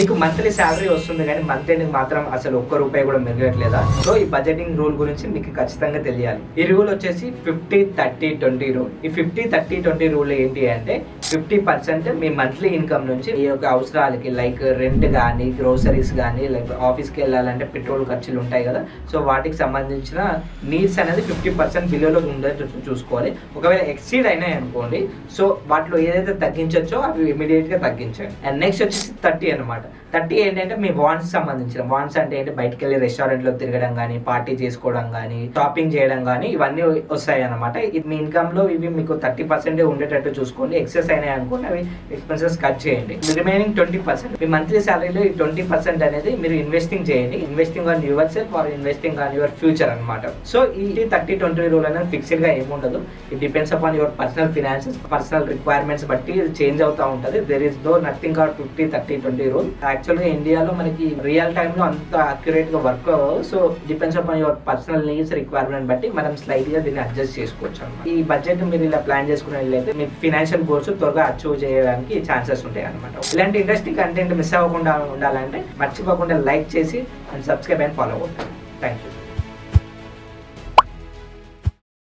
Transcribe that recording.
మీకు monthly salary వస్తుంది కానీ మంత్ ఎండ్ మాత్రం అసలు ఒక్క రూపాయి కూడా మిగలట్లేదా? సో ఈ బడ్జెటింగ్ రూల్ గురించి మీకు ఖచ్చితంగా తెలియాలి. ఈ రూల్ వచ్చేసి 50-30-20 రూల్. ఈ 50-30-20 రూల్ ఏంటి అంటే 50% మీ మంత్లీ ఇన్కమ్ నుంచి మీ యొక్క అవసరాలకి లైక్ రెంట్ కానీ, గ్రోసరీస్ కానీ, లైక్ ఆఫీస్కి వెళ్ళాలంటే పెట్రోల్ ఖర్చులు ఉంటాయి కదా, సో వాటికి సంబంధించిన నీడ్స్ అనేది 50% బిలోలో ఉండేటట్టు చూసుకోవాలి. ఒకవేళ ఎక్సీడ్ అయినాయి అనుకోండి, సో వాటిలో ఏదైతే తగ్గించవచ్చో అవి ఇమీడియట్గా తగ్గించండి. అండ్ నెక్స్ట్ వచ్చేసి 30 అనమాట. 30 ఏంటంటే మీ వాంట్స్ సంబంధించిన. వాంట్స్ అంటే ఏంటి, బయటకు వెళ్ళి రెస్టారెంట్లో తిరగడం కానీ, పార్టీ చేసుకోవడం కానీ, షాపింగ్ చేయడం కానీ, ఇవన్నీ వస్తాయి అనమాట. ఇది మీ ఇన్కమ్ లో ఇవి మీకు 30% ఉండేటట్టు చూసుకోండి. ఎక్సెస్ అయినాయి అనుకోండి, అవి ఎక్స్పెన్సెస్ కట్ చేయండి. రిమైనింగ్ 20% మీ మంత్లీ సాలరీలో ఈ 20% అనేది మీరు ఇన్వెస్టింగ్ చేయండి. Investing on yourself or investing on your future అనమాట. సో ఈ 30-20 రూల్ అనేది ఫిక్స్డ్ గా ఏముండదు. It depends upon your personal finances, personal requirements బట్టి ఇది చేంజ్ అవుతా ఉంటుంది. There is no nothing or 50-30-20 rule. యాక్చువల్గా ఇండియాలో మనకి రియల్ టైమ్ లో అంత అక్యురేట్ గా వర్క్ అవ్వదు. So depends upon your personal needs, requirement బట్టి మనం స్లైట్ గా దీన్ని అడ్జస్ట్ చేసుకోవచ్చు అనమాట. ఈ బడ్జెట్ మీరు ఇలా ప్లాన్ చేసుకున్నట్లయితే మీ ఫినాన్షియల్ గోల్స్ త్వరగా అచీవ్ చేయడానికి ఛాన్సెస్ ఉంటాయి అనమాట. ఇలాంటి ఇంట్రెస్టింగ్ కంటెంట్ మిస్ అవ్వకుండా ఉండాలంటే మర్చిపోకుండా లైక్ చేసి అండ్ సబ్స్క్రైబ్ అండ్ ఫాలో అవుతారు. Thank you.